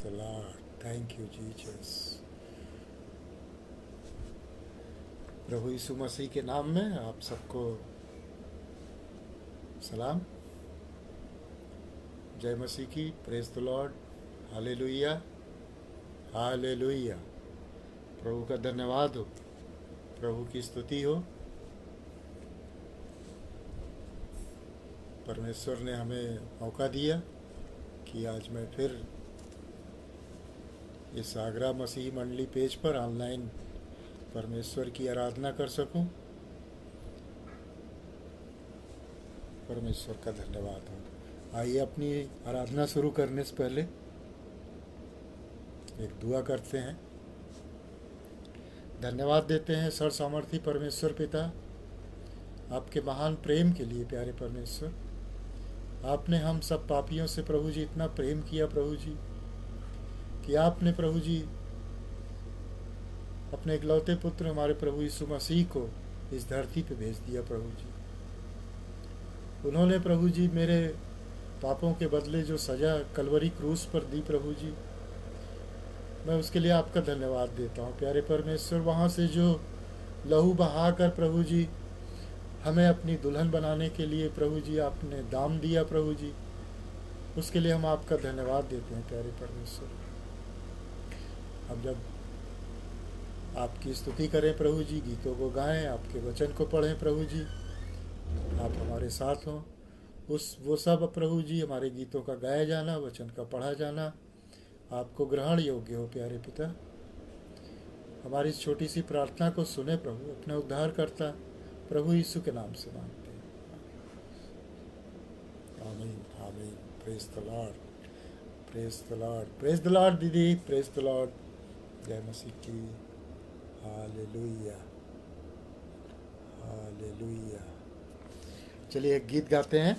the Lord. Thank you, Jesus. प्रभु यीशु मसीह के नाम में आप सबको सलाम। जय मसीह की। Praise the lord. Hallelujah, hallelujah. प्रभु का धन्यवाद हो, प्रभु की स्तुति हो। परमेश्वर ने हमें मौका दिया कि आज मैं फिर इस आगरा मसीह मंडली पेज पर ऑनलाइन परमेश्वर की आराधना कर सकूं। परमेश्वर का धन्यवाद हो। आइए अपनी आराधना शुरू करने से पहले एक दुआ करते हैं। धन्यवाद देते हैं सर्व सामर्थी परमेश्वर पिता, आपके महान प्रेम के लिए। प्यारे परमेश्वर, आपने हम सब पापियों से प्रभु जी इतना प्रेम किया प्रभु जी, कि आपने प्रभु जी अपने इकलौते पुत्र हमारे प्रभु यीशु मसीह को इस धरती पे भेज दिया प्रभु जी। उन्होंने प्रभु जी मेरे पापों के बदले जो सज़ा कलवरी क्रूस पर दी प्रभु जी, मैं उसके लिए आपका धन्यवाद देता हूँ। प्यारे परमेश्वर, वहाँ से जो लहू बहाकर प्रभु जी हमें अपनी दुल्हन बनाने के लिए प्रभु जी आपने दाम दिया प्रभु जी, उसके लिए हम आपका धन्यवाद देते हैं। प्यारे परमेश्वर, अब जब आपकी स्तुति करें प्रभु जी, गीतों को गाएं, आपके वचन को पढ़ें प्रभु जी, आप हमारे साथ हों। वो सब प्रभु जी हमारे गीतों का गाया जाना, वचन का पढ़ा जाना आपको ग्रहण योग्य हो। प्यारे पिता, हमारी इस छोटी सी प्रार्थना को सुने प्रभु, अपने उद्धारकर्ता प्रभु यीशु के नाम से मांगते हैं। आमीन, आमीन। Praise the Lord, praise the Lord, praise the Lord दीदी, प्रेज द लॉर्ड। जय मसीह की। Hallelujah, hallelujah. चलिए एक गीत गाते हैं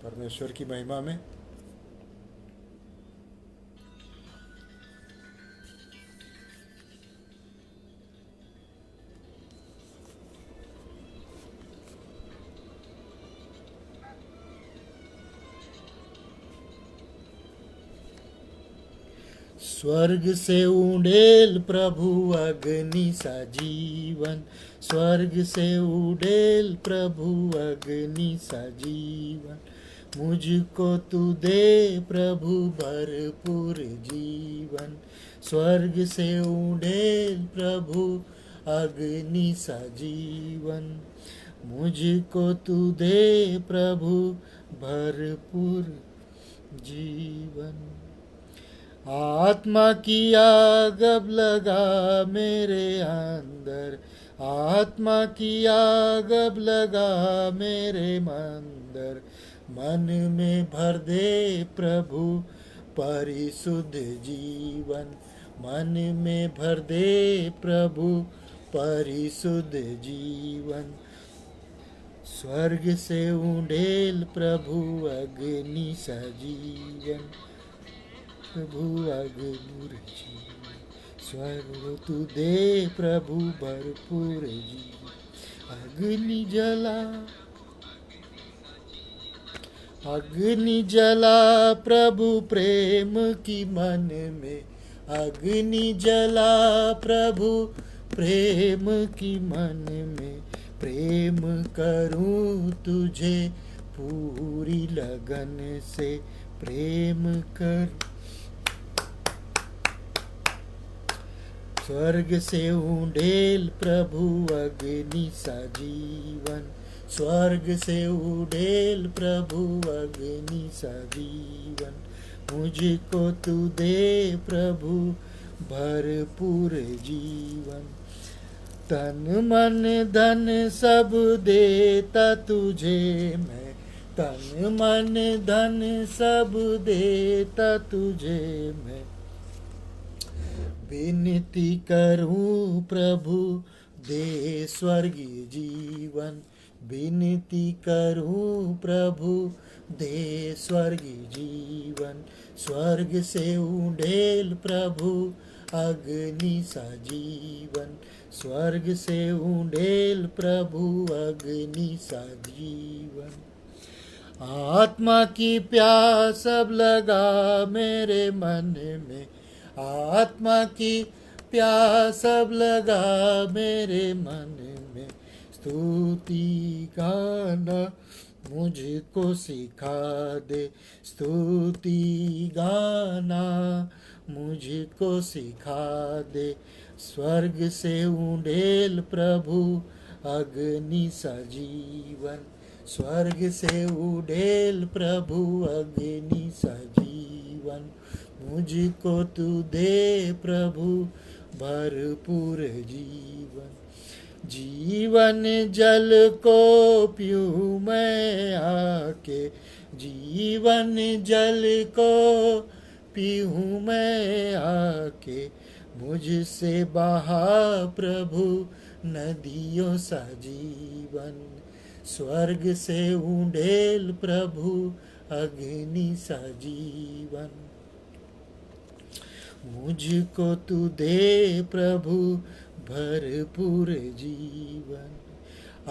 परमेश्वर की महिमा में। स्वर्ग से उड़ेल प्रभु अग्नि सा जीवन, स्वर्ग से उड़ेल प्रभु अग्नि सा जीवन। मुझको तू दे प्रभु भरपूर जीवन, स्वर्ग से उड़ेल प्रभु अग्नि सा जीवन। मुझको तू दे प्रभु भरपूर जीवन। आत्मा की आग अब लगा मेरे अंदर, आत्मा की आग अब लगा मेरे अंदर। मन में भर दे प्रभु परिशुद्ध जीवन, मन में भर दे प्रभु परिशुद्ध जीवन। स्वर्ग से उड़ेल प्रभु अग्नि सा जीवन, प्रभु अग्नि जीवन। स्वर्ग तू दे प्रभु भरपूर जीवन। अग्नि जला, अग्नि जला प्रभु प्रेम की मन में, अग्नि जला प्रभु प्रेम की मन में। प्रेम करूं तुझे पूरी लगन से, प्रेम कर। स्वर्ग से उड़ेल प्रभु अग्नि सा जीवन, स्वर्ग से उड़ेल प्रभु अग्नि सा जीवन। मुझको तू दे प्रभु भरपूर जीवन। तन मन धन सब देता तुझे मैं, तन मन धन सब देता तुझे मैं। विनती करूं प्रभु दे स्वर्गीय जीवन, विनती करूं प्रभु दे स्वर्गीय जीवन। स्वर्ग से उड़ेल प्रभु अग्नि सा जीवन, स्वर्ग से उड़ेल प्रभु अग्नि सा जीवन। आत्मा की प्यास अब लगा मेरे मन में, आत्मा की प्यास अब लगा मेरे मन में, स्तुति गाना मुझको सिखा दे, स्तुति गाना मुझको सिखा दे, स्वर्ग से उड़ेल प्रभु अग्नि सजीवन, स्वर्ग से उड़ेल प्रभु अग्नि सजीवन, मुझको तू दे प्रभु भरपूर जीवन, जीवन जल को पीऊँ मैं आके, जीवन जल को पीऊँ मैं आके, मुझसे बहा प्रभु नदियों सा जीवन, स्वर्ग से उड़ेल प्रभु अग्नि सा जीवन, मुझको तू दे प्रभु भरपूर जीवन,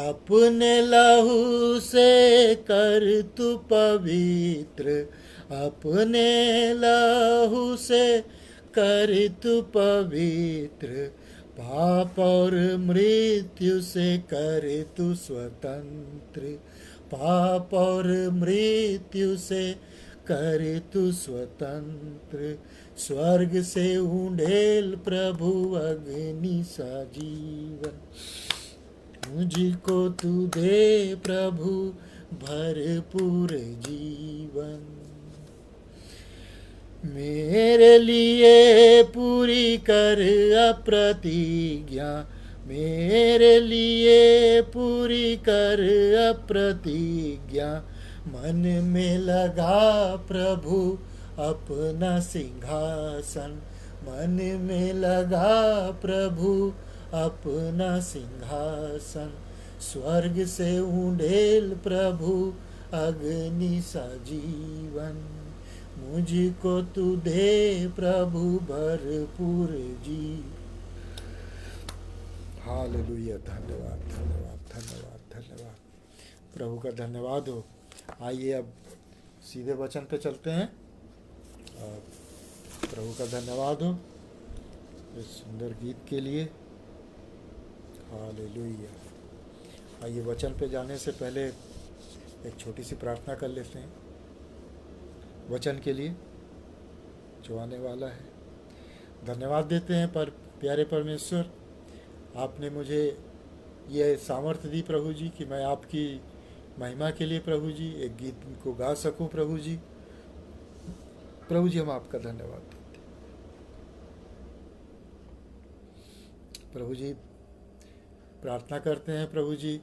अपने लहू से कर तू पवित्र, अपने लहू से कर तू पवित्र, पाप और मृत्यु से कर तू स्वतंत्र, पाप और मृत्यु से कर तू स्वतंत्र, स्वर्ग से उड़ेल प्रभु अग्नि सा जीवन, मुझको तू दे प्रभु भरपूर जीवन, मेरे लिए पूरी कर अप्रतिज्ञा, मेरे लिए पूरी कर अप्रतिज्ञा, मन में लगा प्रभु अपना सिंहासन, मन में लगा प्रभु अपना सिंहासन, स्वर्ग से उड़ेल प्रभु अग्नि सा जीवन, मुझको तू दे प्रभु भरपूर जी। हालेलुया, धन्यवाद धन्यवाद धन्यवाद धन्यवाद, प्रभु का धन्यवाद हो। आइए अब सीधे वचन पे चलते हैं। प्रभु का धन्यवाद हो इस सुंदर गीत के लिए। हालेलुया। आइए वचन पे जाने से पहले एक छोटी सी प्रार्थना कर लेते हैं वचन के लिए जो आने वाला है। धन्यवाद देते हैं पर प्यारे परमेश्वर, आपने मुझे यह सामर्थ्य दी प्रभु जी कि मैं आपकी महिमा के लिए प्रभु जी एक गीत को गा सकूं प्रभु जी। प्रभु जी हम आपका धन्यवाद देते हैं। प्रभु जी प्रार्थना करते हैं प्रभु जी,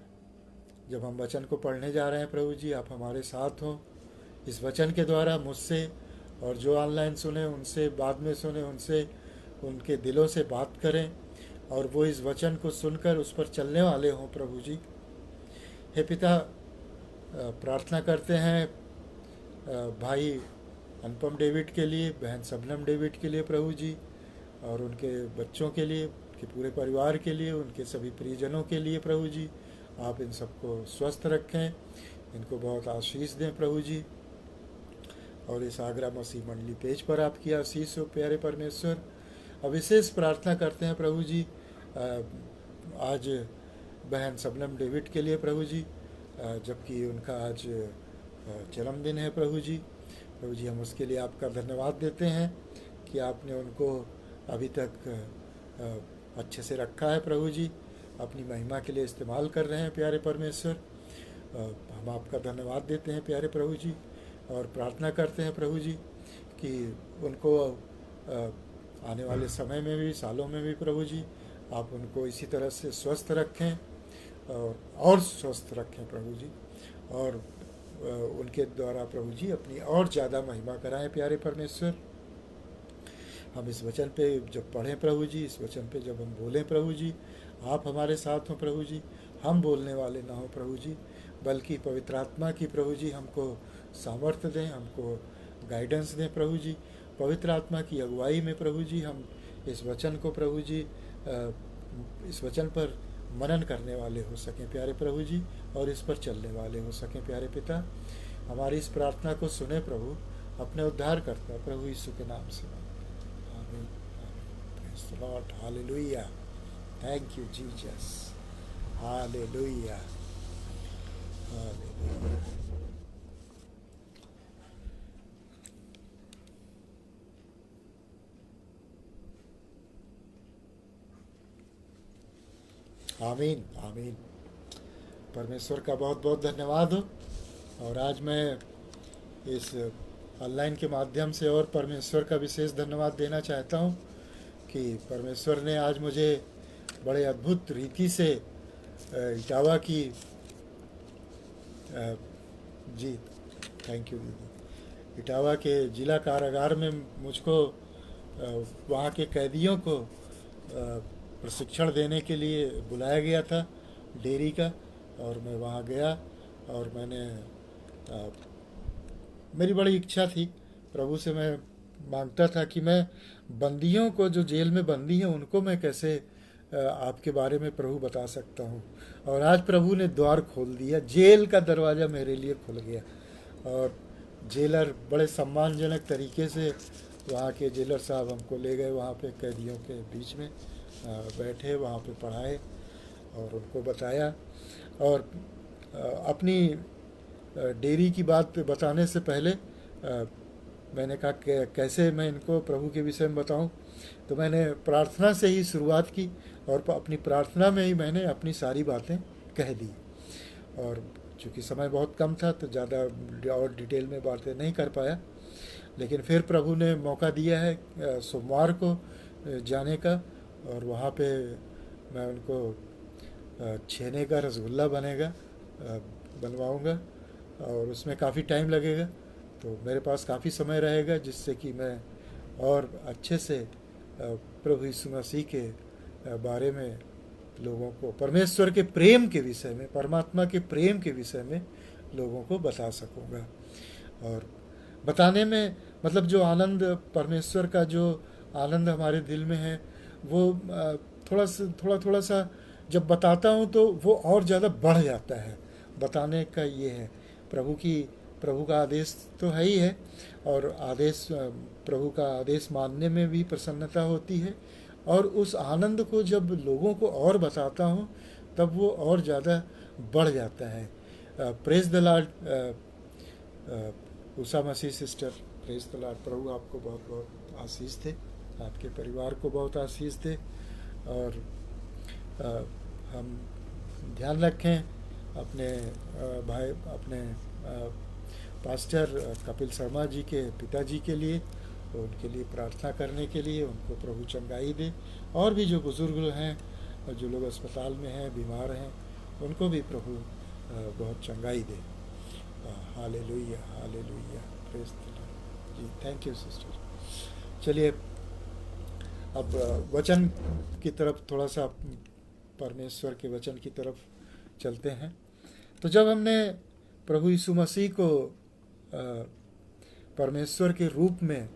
जब हम वचन को पढ़ने जा रहे हैं प्रभु जी आप हमारे साथ हों, इस वचन के द्वारा मुझसे और जो ऑनलाइन सुने उनसे, बाद में सुने उनसे, उनके दिलों से बात करें और वो इस वचन को सुनकर उस पर चलने वाले हों प्रभु जी। हे पिता, प्रार्थना करते हैं भाई अनुपम डेविड के लिए, बहन सबनम डेविड के लिए प्रभु जी, और उनके बच्चों के लिए, उनके पूरे परिवार के लिए, उनके सभी परिजनों के लिए प्रभु जी। आप इन सबको स्वस्थ रखें, इनको बहुत आशीष दें प्रभु जी, और इस आगरा मसीह मंडली पेज पर आपकी आशीष हो प्यारे परमेश्वर। अब विशेष प्रार्थना करते हैं प्रभु जी आज बहन सबनम डेविड के लिए प्रभु जी, जबकि उनका आज जन्मदिन है प्रभु जी। प्रभु जी हम उसके लिए आपका धन्यवाद देते हैं कि आपने उनको अभी तक अच्छे से रखा है प्रभु जी, अपनी महिमा के लिए इस्तेमाल कर रहे हैं प्यारे परमेश्वर। हम आपका धन्यवाद देते हैं प्यारे प्रभु जी, और प्रार्थना करते हैं प्रभु जी कि उनको आने वाले समय में भी, सालों में भी प्रभु जी आप उनको इसी तरह से स्वस्थ रखें और स्वस्थ रखें प्रभु जी, और उनके द्वारा प्रभु जी अपनी और ज़्यादा महिमा कराएं प्यारे परमेश्वर। हम इस वचन पे जब पढ़ें प्रभु जी, इस वचन पे जब हम बोलें प्रभु जी, आप हमारे साथ हों प्रभु जी, हम बोलने वाले ना हो प्रभु जी, बल्कि पवित्र आत्मा की प्रभु जी हमको सामर्थ्य दें, हमको गाइडेंस दें प्रभु जी। पवित्र आत्मा की अगुवाई में प्रभु जी हम इस वचन को प्रभु जी इस वचन पर मनन करने वाले हो सकें प्यारे प्रभु जी, और इस पर चलने वाले हो सकें प्यारे पिता। हमारी इस प्रार्थना को सुने प्रभु, अपने उद्धार करता प्रभु यीशु के नाम से। आमीन, आमीन। Praise the lord, hallelujah. Thank you Jesus, hallelujah, hallelujah. आमीन, आमीन। परमेश्वर का बहुत बहुत धन्यवाद हो। और आज मैं इस ऑनलाइन के माध्यम से और परमेश्वर का विशेष धन्यवाद देना चाहता हूँ कि परमेश्वर ने आज मुझे बड़े अद्भुत रीति से इटावा की जी थैंक यू दीदी, इटावा के जिला कारागार में मुझको वहाँ के कैदियों को प्रशिक्षण देने के लिए बुलाया गया था डेयरी का। और मैं वहाँ गया और मैंने मेरी बड़ी इच्छा थी, प्रभु से मैं मांगता था कि मैं बंदियों को, जो जेल में बंदी हैं, उनको मैं कैसे आपके बारे में प्रभु बता सकता हूँ। और आज प्रभु ने द्वार खोल दिया, जेल का दरवाज़ा मेरे लिए खुल गया। और जेलर बड़े सम्मानजनक तरीके से, वहाँ के जेलर साहब हमको ले गए वहाँ पे कैदियों के बीच में बैठे, वहाँ पे पढ़ाए और उनको बताया। और अपनी डेयरी की बात बताने से पहले मैंने कहा कैसे मैं इनको प्रभु के विषय में बताऊं। तो मैंने प्रार्थना से ही शुरुआत की और अपनी प्रार्थना में ही मैंने अपनी सारी बातें कह दी। और चूँकि समय बहुत कम था तो ज़्यादा और डिटेल में बातें नहीं कर पाया, लेकिन फिर प्रभु ने मौका दिया है सोमवार को जाने का। और वहाँ पे मैं उनको छेने का रसगुल्ला बनवाऊँगा और उसमें काफ़ी टाइम लगेगा, तो मेरे पास काफ़ी समय रहेगा जिससे कि मैं और अच्छे से प्रभु यीशु मसीह के बारे में लोगों को, परमेश्वर के प्रेम के विषय में, परमात्मा के प्रेम के विषय में लोगों को बता सकूँगा। और बताने में मतलब जो आनंद, परमेश्वर का जो आनंद हमारे दिल में है, वो थोड़ा सा जब बताता हूँ तो वो और ज़्यादा बढ़ जाता है। बताने का ये है, प्रभु का आदेश तो है ही है, और प्रभु का आदेश मानने में भी प्रसन्नता होती है। और उस आनंद को जब लोगों को और बताता हूँ तब वो और ज़्यादा बढ़ जाता है। प्रेज द लॉर्ड उषा मसीह सिस्टर, प्रेज द लॉर्ड। प्रभु आपको बहुत बहुत आशीष दे, आपके परिवार को बहुत आशीष दे। और हम ध्यान रखें अपने अपने पास्टर कपिल शर्मा जी के पिताजी के लिए, तो उनके लिए प्रार्थना करने के लिए, उनको प्रभु चंगाई दे। और भी जो बुज़ुर्ग हैं, जो लोग अस्पताल में हैं, बीमार हैं, उनको भी प्रभु बहुत चंगाई दे। Hallelujah, hallelujah, praise the lord. जी थैंक यू सिस्टर। चलिए अब वचन की तरफ, थोड़ा सा परमेश्वर के वचन की तरफ चलते हैं। तो जब हमने प्रभु यीशु मसीह को परमेश्वर के रूप में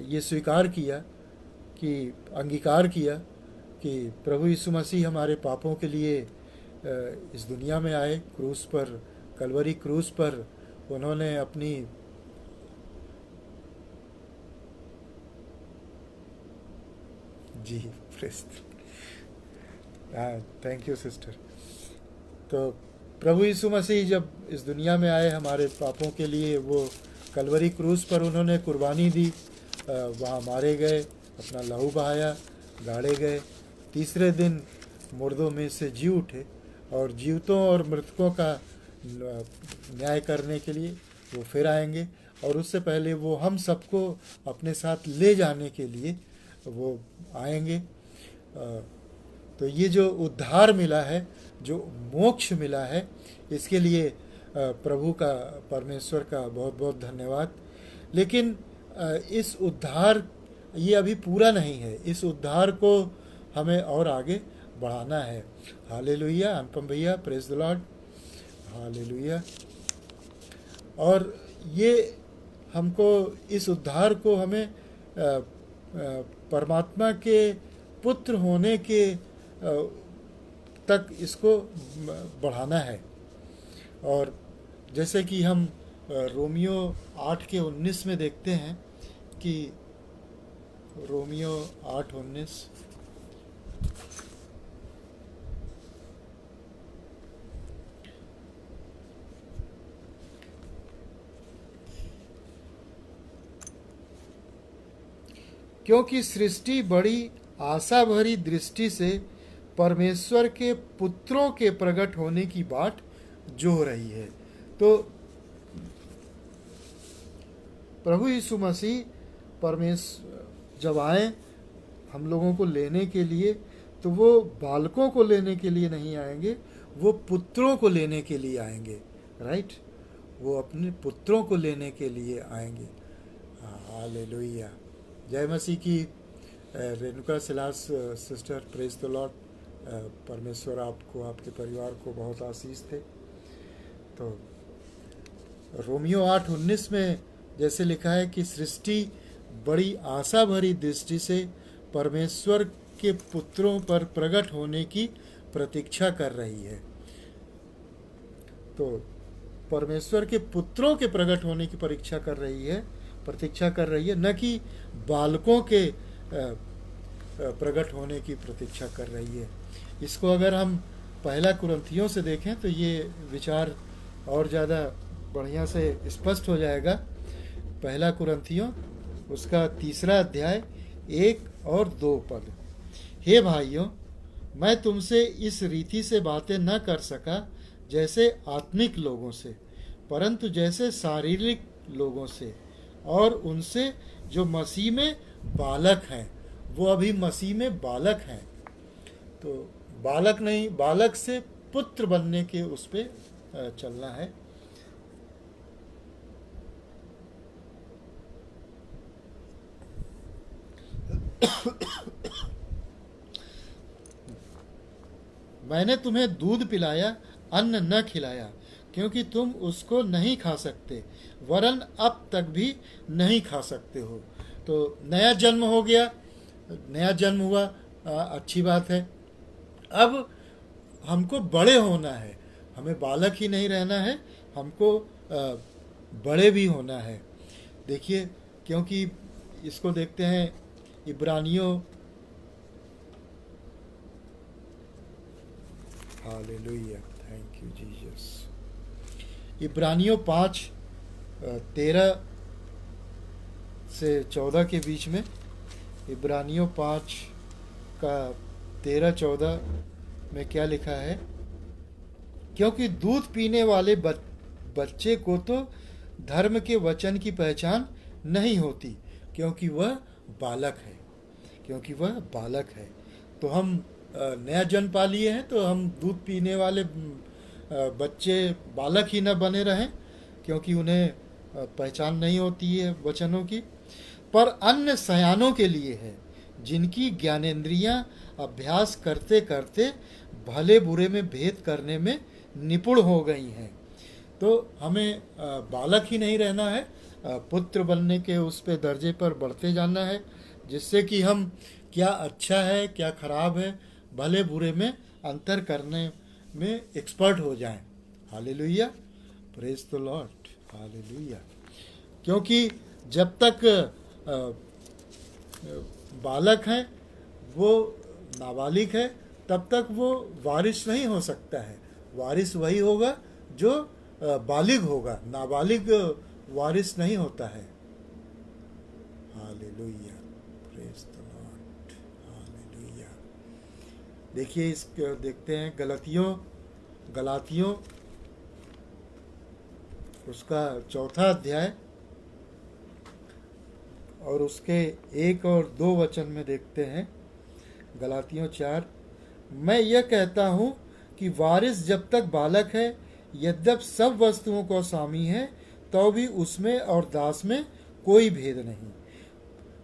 ये स्वीकार किया, कि अंगीकार किया कि प्रभु यीशु मसीह हमारे पापों के लिए इस दुनिया में आए, क्रूस पर, कलवरी क्रूस पर उन्होंने अपनी जी प्रेज, थैंक यू सिस्टर। तो प्रभु यीशु मसीह जब इस दुनिया में आए हमारे पापों के लिए, वो कलवरी क्रूस पर उन्होंने कुर्बानी दी, वहाँ मारे गए, अपना लहू बहाया, गाड़े गए, तीसरे दिन मुर्दों में से जी उठे और जीवतों और मृतकों का न्याय करने के लिए वो फिर आएंगे। और उससे पहले वो हम सबको अपने साथ ले जाने के लिए वो आएंगे। तो ये जो उद्धार मिला है, जो मोक्ष मिला है, इसके लिए प्रभु का, परमेश्वर का बहुत बहुत धन्यवाद। लेकिन इस उद्धार, ये अभी पूरा नहीं है, इस उद्धार को हमें और आगे बढ़ाना है। हालेलुया, अनुपम भैया, प्रेज द लॉर्ड, हालेलुया। और ये हमको, इस उद्धार को हमें परमात्मा के पुत्र होने के तक इसको बढ़ाना है। और जैसे कि हम रोमियो 8:19 में देखते हैं कि रोमियो 8:19, क्योंकि सृष्टि बड़ी आशा भरी दृष्टि से परमेश्वर के पुत्रों के प्रकट होने की बाट जो रही है। तो प्रभु यीशु मसीह परमेश्वर जब आए हम लोगों को लेने के लिए, तो वो बालकों को लेने के लिए नहीं आएंगे, वो पुत्रों को लेने के लिए आएंगे। राइट, वो अपने पुत्रों को लेने के लिए आएंगे। हालेलुया, जय मसीह की। Renuka Silas sister, praise the Lord. परमेश्वर आपको, आपके परिवार को बहुत आशीष दे। तो रोमियो 8:19 में जैसे लिखा है कि सृष्टि बड़ी आशा भरी दृष्टि से परमेश्वर के पुत्रों पर प्रकट होने की प्रतीक्षा कर रही है। तो परमेश्वर के पुत्रों के प्रकट होने की प्रतीक्षा कर रही है, न कि बालकों के प्रकट होने की प्रतीक्षा कर रही है। इसको अगर हम पहला कुरिन्थियों से देखें तो ये विचार और ज़्यादा बढ़िया से स्पष्ट हो जाएगा। पहला कुरिन्थियों उसका 3 अध्याय 1 और 2 पद। हे भाइयों, मैं तुमसे इस रीति से बातें न कर सका जैसे आत्मिक लोगों से, परंतु जैसे शारीरिक लोगों से, और उनसे जो मसीह में बालक हैं। वो अभी मसीह में बालक हैं, तो बालक नहीं, बालक से पुत्र बनने के उस पे चलना है। मैंने तुम्हें दूध पिलाया, अन्न न खिलाया, क्योंकि तुम उसको नहीं खा सकते, वरन अब तक भी नहीं खा सकते हो। तो नया जन्म हो गया, नया जन्म हुआ, अच्छी बात है। अब हमको बड़े होना है, हमें बालक ही नहीं रहना है, हमको बड़े भी होना है। देखिए, क्योंकि इसको देखते हैं इब्रानियों, हालेलुया, थैंक यू जीसस। इब्रानियों 5:13 से 14 के बीच में, इब्रानियों 5 का 13-14 में क्या लिखा है? क्योंकि दूध पीने वाले बच्चे को तो धर्म के वचन की पहचान नहीं होती, क्योंकि वह बालक है। तो हम नया जन्म पा लिए हैं, तो हम दूध पीने वाले बच्चे बालक ही न बने रहें, क्योंकि उन्हें पहचान नहीं होती है वचनों की। पर अन्य सयानों के लिए है, जिनकी ज्ञानेंद्रियां अभ्यास करते करते भले बुरे में भेद करने में निपुण हो गई हैं। तो हमें बालक ही नहीं रहना है, पुत्र बनने के उस पे दर्जे पर बढ़ते जाना है, जिससे कि हम क्या अच्छा है क्या खराब है, भले बुरे में अंतर करने में एक्सपर्ट हो जाएं। Hallelujah, praise the lord, hallelujah. क्योंकि जब तक बालक हैं, वो नाबालिग है, तब तक वो वारिस नहीं हो सकता है। वारिस वही होगा जो बालिग होगा, नाबालिग वारिस नहीं होता है। Hallelujah, praise the lord, hallelujah. देखिए, इस देखते हैं गलातियों उसका 4 अध्याय और उसके 1 और 2 वचन में देखते हैं। गलातियों 4, मैं यह कहता हूँ कि वारिस जब तक बालक है, यद्यप सब वस्तुओं को स्वामी है, तो भी उसमें और दास में कोई भेद नहीं।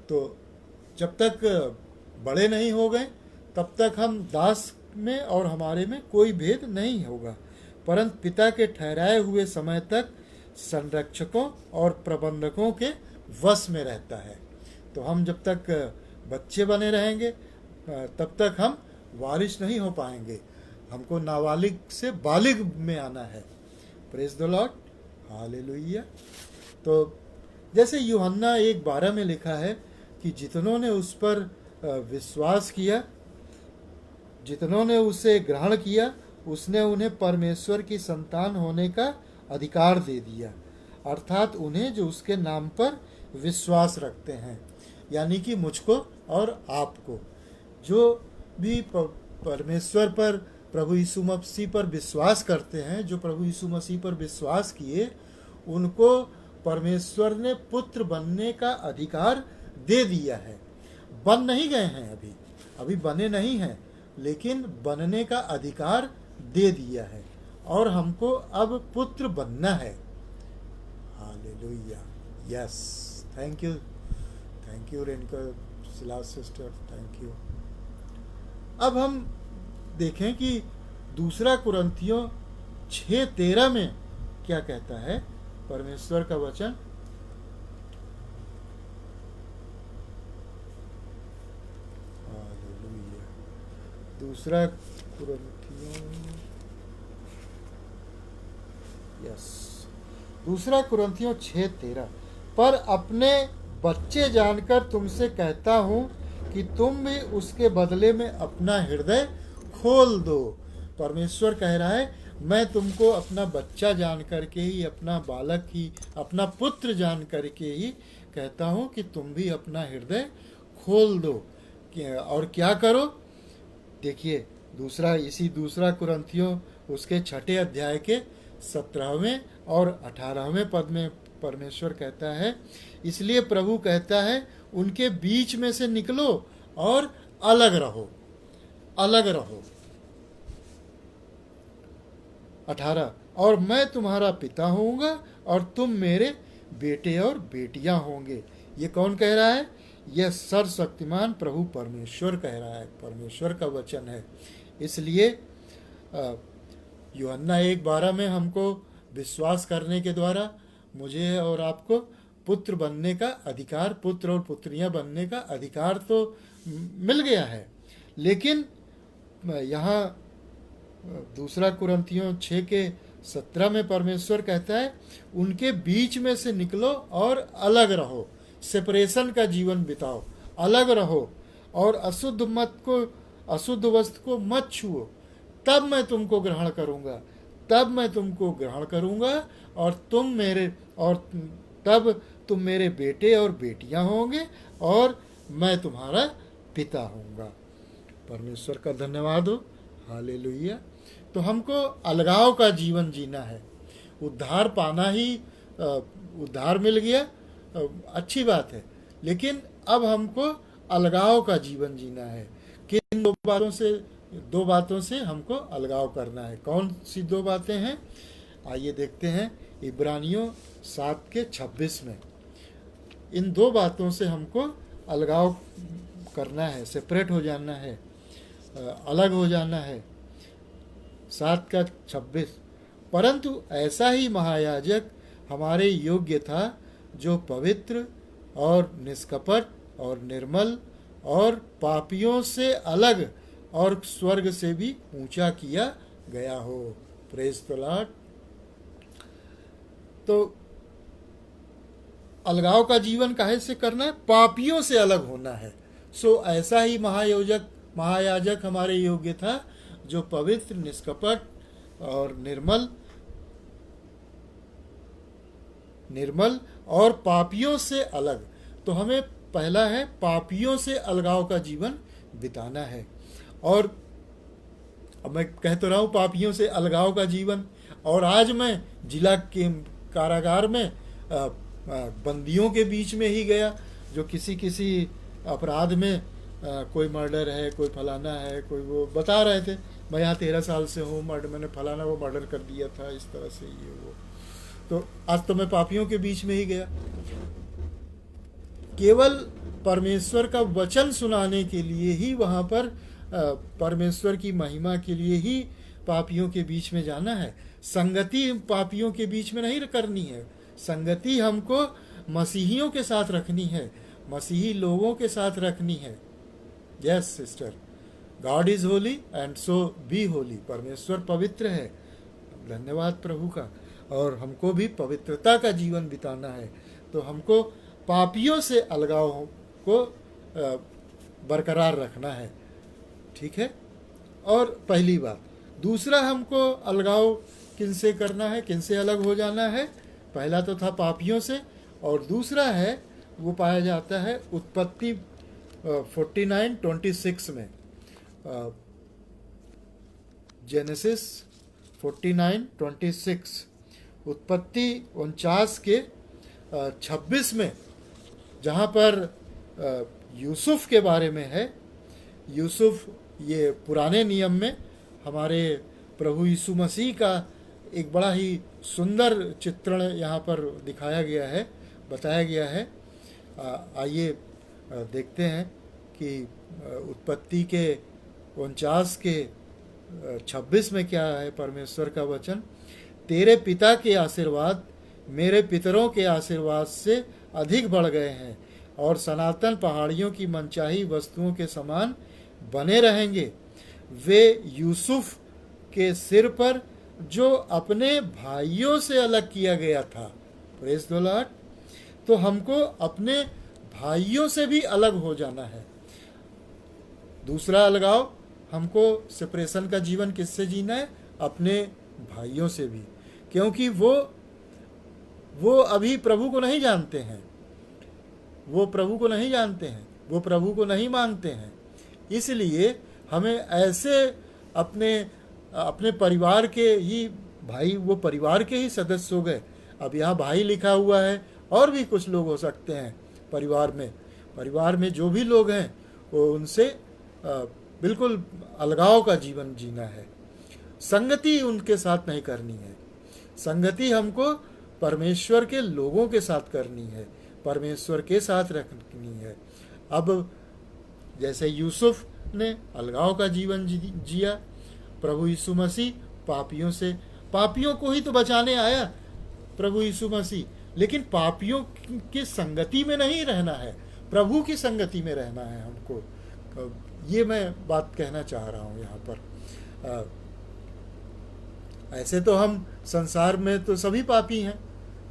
तो जब तक बड़े नहीं हो गए, तब तक हम दास में और हमारे में कोई भेद नहीं होगा, परंतु पिता के ठहराए हुए समय तक संरक्षकों और प्रबंधकों के वश में रहता है। तो हम जब तक बच्चे बने रहेंगे, तब तक हम वारिस नहीं हो पाएंगे। हमको नाबालिग से बालिग में आना है। Praise the lord, hallelujah. तो जैसे यूहन्ना 1:12 में लिखा है कि जितनों ने उस पर विश्वास किया, जितनों ने उसे ग्रहण किया, उसने उन्हें परमेश्वर की संतान होने का अधिकार दे दिया, अर्थात उन्हें जो उसके नाम पर विश्वास रखते हैं, यानी कि मुझको और आपको। जो भी परमेश्वर पर, प्रभु यीशु मसीह पर विश्वास करते हैं, जो प्रभु यीशु मसीह पर विश्वास किए, उनको परमेश्वर ने पुत्र बनने का अधिकार दे दिया है। बन नहीं गए हैं अभी, अभी बने नहीं हैं, लेकिन बनने का अधिकार दे दिया है और हमको अब पुत्र बनना है। Hallelujah. Yes, thank you Renuka Shila sister, thank you. अब हम देखें कि दूसरा कुरिन्थियों 6:13 में क्या कहता है परमेश्वर का वचन। हालेलुया। दूसरा कुरिन्थियों, यस, दूसरा कुरिन्थियों 6:13, पर अपने बच्चे जानकर तुमसे कहता हूं कि तुम भी उसके बदले में अपना हृदय खोल दो। परमेश्वर कह रहा है, मैं तुमको अपना बच्चा जान करके ही, अपना बालक ही, अपना पुत्र जान करके ही कहता हूं कि तुम भी अपना हृदय खोल दो। और क्या करो, देखिए दूसरा कुरिन्थियों उसके 6 अध्याय के 17वें और 18वें पद में परमेश्वर कहता है, इसलिए प्रभु कहता है, उनके बीच में से निकलो और अलग रहो, अलग रहो। 18, और मैं तुम्हारा पिता होऊंगा और तुम मेरे बेटे और बेटियां होंगे। ये कौन कह रहा है? यह सर्वशक्तिमान प्रभु परमेश्वर कह रहा है, परमेश्वर का वचन है। इसलिए यूहन्ना 1:12 में हमको विश्वास करने के द्वारा मुझे और आपको पुत्र बनने का अधिकार, पुत्र और पुत्रियां बनने का अधिकार तो मिल गया है। लेकिन यहाँ दूसरा कुरिन्थियों 6:17 में परमेश्वर कहता है, उनके बीच में से निकलो और अलग रहो, सेपरेशन का जीवन बिताओ, अलग रहो और अशुद्ध वस्तु को मत छुओ, तब मैं तुमको ग्रहण करूंगा, तब मैं तुमको ग्रहण करूंगा और तब तुम मेरे बेटे और बेटियां होंगे और मैं तुम्हारा पिता होऊंगा। परमेश्वर का धन्यवाद हो। हालेलुया। तो हमको अलगाव का जीवन जीना है। उद्धार पाना ही, उद्धार मिल गया, अच्छी बात है, लेकिन अब हमको अलगाव का जीवन जीना है। किन दो बातों से हमको अलगाव करना है। कौन सी 2 बातें हैं? आइए देखते हैं इब्रानियों 7:26 में। इन 2 बातों से हमको अलगाव करना है, सेपरेट हो जाना है, अलग हो जाना है। 7:26, परंतु ऐसा ही महायाजक हमारे योग्य था, जो पवित्र और निष्कपट और निर्मल और पापियों से अलग और स्वर्ग से भी ऊंचा किया गया हो। Praise the Lord. तो अलगाव का जीवन काहे से करना है? पापियों से अलग होना है। सो ऐसा ही महायाजक हमारे योग्य था, जो पवित्र, निष्कपट और निर्मल और पापियों से अलग। तो हमें पहला है पापियों से अलगाव का जीवन बिताना है। और अब मैं कह तो रहा हूं पापियों से अलगाव का जीवन, और आज मैं जिला के कारागार में बंदियों के बीच में ही गया, जो किसी अपराध में कोई मर्डर है, कोई फलाना है, कोई वो बता रहे थे, मैं यहाँ 13 साल से हूँ, मैंने फलाना वो मर्डर कर दिया था, इस तरह से ये वो। तो आज तो मैं पापियों के बीच में ही गया। केवल परमेश्वर का वचन सुनाने के लिए ही वहाँ पर, परमेश्वर की महिमा के लिए ही पापियों के बीच में जाना है। संगति पापियों के बीच में नहीं करनी है। संगति हमको मसीहियों के साथ रखनी है, मसीही लोगों के साथ रखनी है। Yes sister, God is holy and so be holy. परमेश्वर पवित्र है। धन्यवाद प्रभु का। और हमको भी पवित्रता का जीवन बिताना है। तो हमको पापियों से अलगाव को बरकरार रखना है, ठीक है। और पहली बात। दूसरा, हमको अलगाव किनसे करना है, किनसे अलग हो जाना है? पहला तो था पापियों से, और दूसरा है वो पाया जाता है उत्पत्ति 49:26 में। जेनेसिस 49:26, उत्पत्ति 49 के 26 में, जहाँ पर यूसुफ के बारे में है। यूसुफ, ये पुराने नियम में हमारे प्रभु यीशु मसीह का एक बड़ा ही सुंदर चित्रण यहाँ पर दिखाया गया है, बताया गया है। आइए देखते हैं कि उत्पत्ति के 49 के 26 में क्या है परमेश्वर का वचन। तेरे पिता के आशीर्वाद मेरे पितरों के आशीर्वाद से अधिक बढ़ गए हैं और सनातन पहाड़ियों की मनचाही वस्तुओं के समान बने रहेंगे। वे यूसुफ के सिर पर जो अपने भाइयों से अलग किया गया था। Praise the Lord. तो हमको अपने भाइयों से भी अलग हो जाना है। दूसरा अलगाव, हमको सेपरेशन का जीवन किससे जीना है? अपने भाइयों से भी, क्योंकि वो अभी प्रभु को नहीं जानते हैं, वो प्रभु को नहीं जानते हैं, वो प्रभु को नहीं मानते हैं। इसलिए हमें ऐसे अपने परिवार के ही भाई, वो परिवार के ही सदस्य हो गए। अब यहाँ भाई लिखा हुआ है, और भी कुछ लोग हो सकते हैं परिवार में जो भी लोग हैं, वो उनसे बिल्कुल अलगाव का जीवन जीना है। संगति उनके साथ नहीं करनी है। संगति हमको परमेश्वर के लोगों के साथ करनी है, परमेश्वर के साथ रखनी है। अब जैसे यूसुफ ने अलगाव का जीवन जिया, प्रभु यीशु मसीह पापियों को ही तो बचाने आया प्रभु यीशु मसीह, लेकिन पापियों की संगति में नहीं रहना है, प्रभु की संगति में रहना है हमको। ये मैं बात कहना चाह रहा हूँ यहाँ पर। ऐसे तो हम संसार में तो सभी पापी हैं,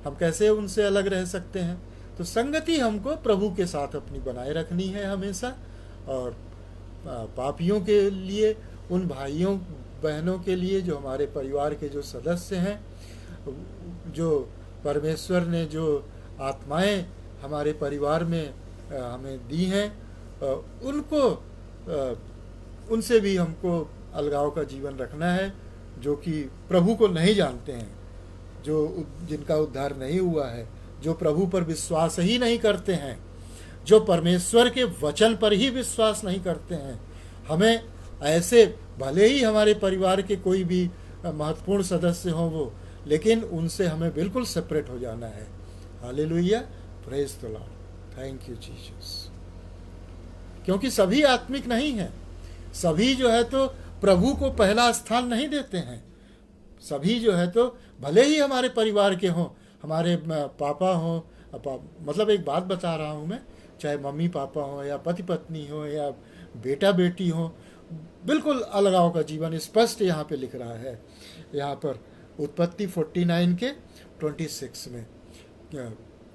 हम कैसे उनसे अलग रह सकते हैं? तो संगति हमको प्रभु के साथ अपनी बनाए रखनी है हमेशा। और पापियों के लिए, उन भाइयों बहनों के लिए जो हमारे परिवार के जो सदस्य हैं, जो परमेश्वर ने जो आत्माएं हमारे परिवार में हमें दी हैं, उनसे भी हमको अलगाव का जीवन रखना है, जो कि प्रभु को नहीं जानते हैं, जिनका उद्धार नहीं हुआ है, जो प्रभु पर विश्वास ही नहीं करते हैं, जो परमेश्वर के वचन पर ही विश्वास नहीं करते हैं। हमें ऐसे, भले ही हमारे परिवार के कोई भी महत्वपूर्ण सदस्य हों वो, लेकिन उनसे हमें बिल्कुल सेपरेट हो जाना है। Hallelujah, praise the Lord, thank you Jesus. क्योंकि सभी आत्मिक नहीं हैं, सभी जो है तो प्रभु को पहला स्थान नहीं देते हैं। सभी जो है तो भले ही हमारे परिवार के हों, हमारे पापा हों, मतलब एक बात बता रहा हूँ मैं, चाहे मम्मी पापा हों या पति पत्नी हो या बेटा बेटी हो, बिल्कुल अलगाव का जीवन स्पष्ट यहाँ पे लिख रहा है, यहाँ पर उत्पत्ति 49 के 26 में।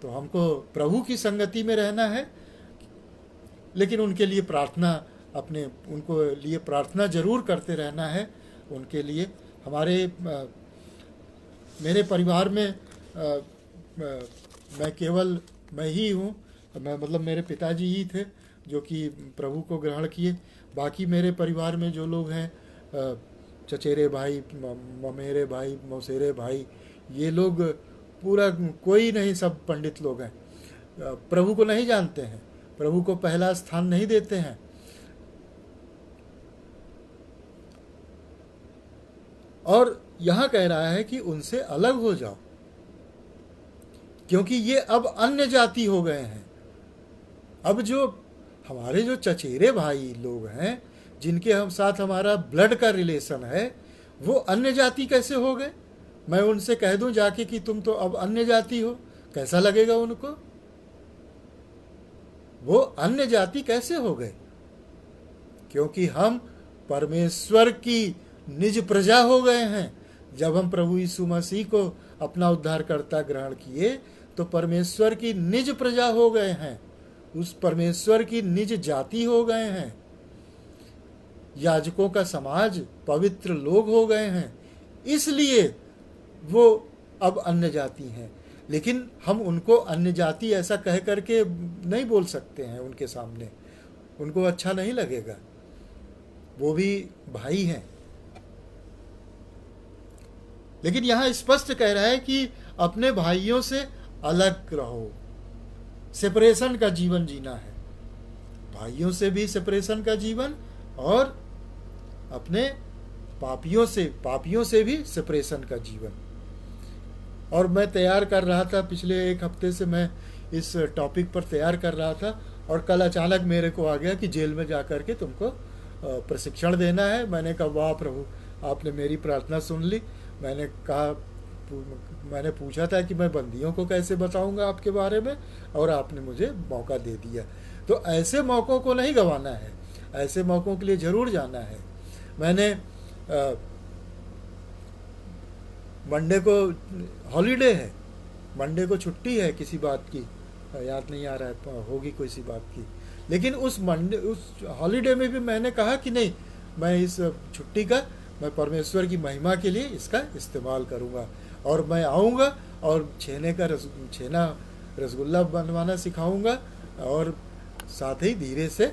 तो हमको प्रभु की संगति में रहना है, लेकिन उनके लिए उनको लिए प्रार्थना जरूर करते रहना है। उनके लिए मेरे परिवार में मैं केवल मैं ही हूँ, मतलब मेरे पिताजी ही थे जो कि प्रभु को ग्रहण किए। बाकी मेरे परिवार में जो लोग हैं, चचेरे भाई, ममेरे भाई, मौसेरे भाई, ये लोग पूरा कोई नहीं, सब पंडित लोग हैं, प्रभु को नहीं जानते हैं, प्रभु को पहला स्थान नहीं देते हैं। और यहाँ कह रहा है कि उनसे अलग हो जाओ, क्योंकि ये अब अन्य जाति हो गए हैं। अब जो हमारे जो चचेरे भाई लोग हैं, जिनके हम साथ हमारा ब्लड का रिलेशन है, वो अन्य जाति कैसे हो गए? मैं उनसे कह दूं जाके कि तुम तो अब अन्य जाति हो, कैसा लगेगा उनको? वो अन्य जाति कैसे हो गए? क्योंकि हम परमेश्वर की निज प्रजा हो गए हैं। जब हम प्रभु यीशु मसीह को अपना उद्धारकर्ता ग्रहण किए तो परमेश्वर की निज प्रजा हो गए हैं, उस परमेश्वर की निज जाति हो गए हैं, याजकों का समाज, पवित्र लोग हो गए हैं, इसलिए वो अब अन्य जाति हैं। लेकिन हम उनको अन्य जाति ऐसा कह करके नहीं बोल सकते हैं उनके सामने, उनको अच्छा नहीं लगेगा, वो भी भाई हैं। लेकिन यहाँ स्पष्ट कह रहा है कि अपने भाइयों से अलग रहो, सेपरेशन का जीवन जीना है, भाइयों से भी सेपरेशन का जीवन और अपने पापियों से भी सेपरेशन का जीवन। और मैं तैयार कर रहा था, पिछले एक हफ्ते से मैं इस टॉपिक पर तैयार कर रहा था, और कल अचानक मेरे को आ गया कि जेल में जा कर के तुमको प्रशिक्षण देना है। मैंने कहा वाह प्रभु, आपने मेरी प्रार्थना सुन ली। मैंने पूछा था कि मैं बंदियों को कैसे बताऊंगा आपके बारे में, और आपने मुझे मौका दे दिया। तो ऐसे मौक़ों को नहीं गंवाना है, ऐसे मौक़ों के लिए ज़रूर जाना है। मैंने मंडे को हॉलीडे है, मंडे को छुट्टी है किसी बात की, याद नहीं आ रहा है, होगी कोई सी बात की, लेकिन उस हॉलीडे में भी मैंने कहा कि नहीं, मैं इस छुट्टी का मैं परमेश्वर की महिमा के लिए इसका इस्तेमाल करूँगा, और मैं आऊँगा और छेना रसगुल्ला बनवाना सिखाऊँगा, और साथ ही धीरे से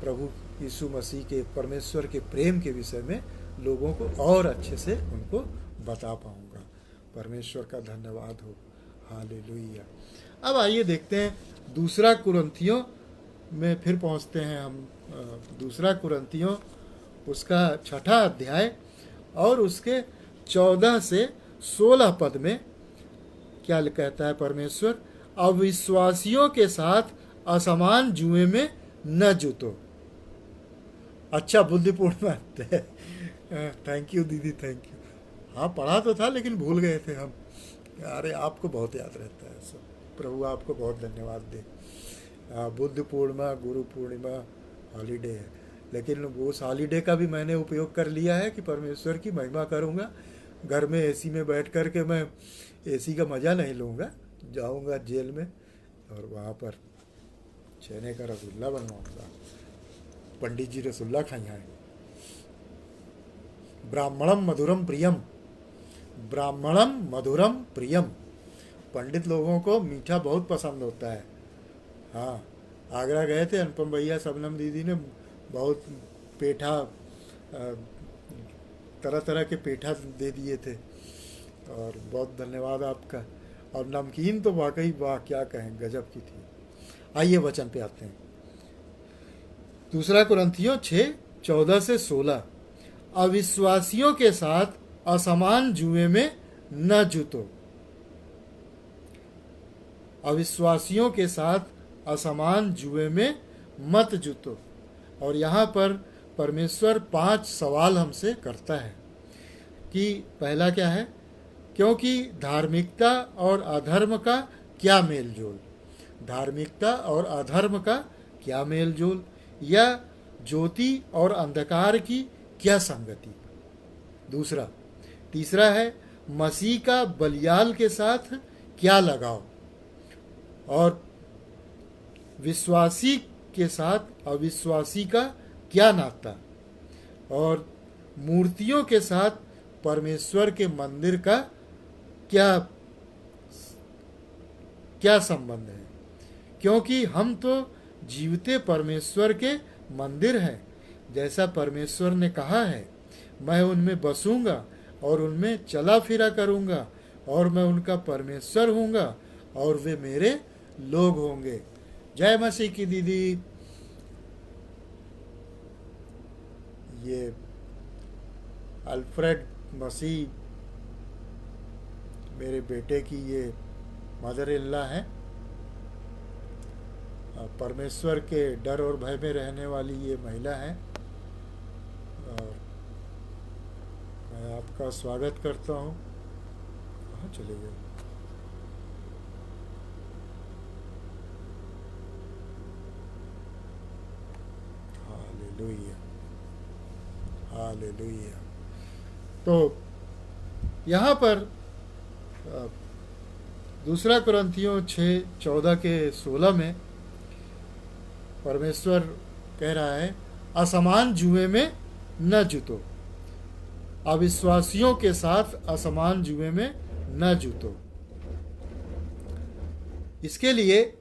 प्रभु यीशु मसीह के, परमेश्वर के प्रेम के विषय में लोगों को और अच्छे से उनको बता पाऊँगा। परमेश्वर का धन्यवाद हो, हालेलुया। अब आइए देखते हैं दूसरा कुरिन्थियों में फिर पहुँचते हैं हम। दूसरा कुरिन्थियों उसका 6ठा अध्याय और उसके 14 से 16 पद में क्या कहता है परमेश्वर? अविश्वासियों के साथ असमान जुए में न जुतो। अच्छा, बुद्धिपूर्ण बात है। थैंक यू दीदी, थैंक यू। हाँ, पढ़ा तो था लेकिन भूल गए थे हम। अरे आपको बहुत याद रहता है सब, प्रभु आपको बहुत धन्यवाद दे। बुद्ध पूर्णिमा, गुरु पूर्णिमा हॉलीडे है, लेकिन उस हॉलीडे का भी मैंने उपयोग कर लिया है कि परमेश्वर की महिमा करूँगा। घर में एसी में बैठ कर के मैं एसी का मज़ा नहीं लूँगा, जाऊँगा जेल में और वहाँ पर छेने का रसगुल्ला बनवाऊँगा। पंडित जी रसगुल्ला खाई आए। ब्राह्मणम मधुरम प्रियम, ब्राह्मणम मधुरम प्रियम। पंडित लोगों को मीठा बहुत पसंद होता है। हाँ, आगरा गए थे, अनुपम भैया, शबनम दीदी ने बहुत पेठा, तरह तरह के पेठा दे दिए थे, और बहुत धन्यवाद आपका। और नमकीन तो वाकई वाह, क्या कहें, गजब की थी। आइए वचन पे आते हैं। दूसरा कुरिन्थियों 6:14 से 16। अविश्वासियों के साथ असमान जुए में न जुतो। अविश्वासियों के साथ असमान जुए में मत जुतो। और यहाँ पर परमेश्वर 5 सवाल हमसे करता है कि पहला क्या है? क्योंकि धार्मिकता और अधर्म का क्या मेल जोल? धार्मिकता और अधर्म का क्या मेल जोल? या ज्योति और अंधकार की क्या संगति? दूसरा, तीसरा है मसीह का बलियाल के साथ क्या लगाव? और विश्वासी के साथ अविश्वासी का क्या नाता? और मूर्तियों के साथ परमेश्वर के मंदिर का क्या संबंध है? क्योंकि हम तो जीवते परमेश्वर के मंदिर हैं, जैसा परमेश्वर ने कहा है, मैं उनमें बसूंगा और उनमें चला फिरा करूंगा, और मैं उनका परमेश्वर हूंगा और वे मेरे लोग होंगे। जय मसीह की दीदी। ये अल्फ्रेड मसीह मेरे बेटे की ये मदर इन लॉ है। परमेश्वर के डर और भय में रहने वाली ये महिला है, और मैं आपका स्वागत करता हूँ। कहाँ चले गए? Hallelujah, hallelujah. तो यहाँ पर अ, दूसरा कुरिन्थियों 6:14 के 16 में परमेश्वर कह रहा है, असमान जुए में न जुतो, अविश्वासियों के साथ असमान जुए में न जुतो। इसके लिए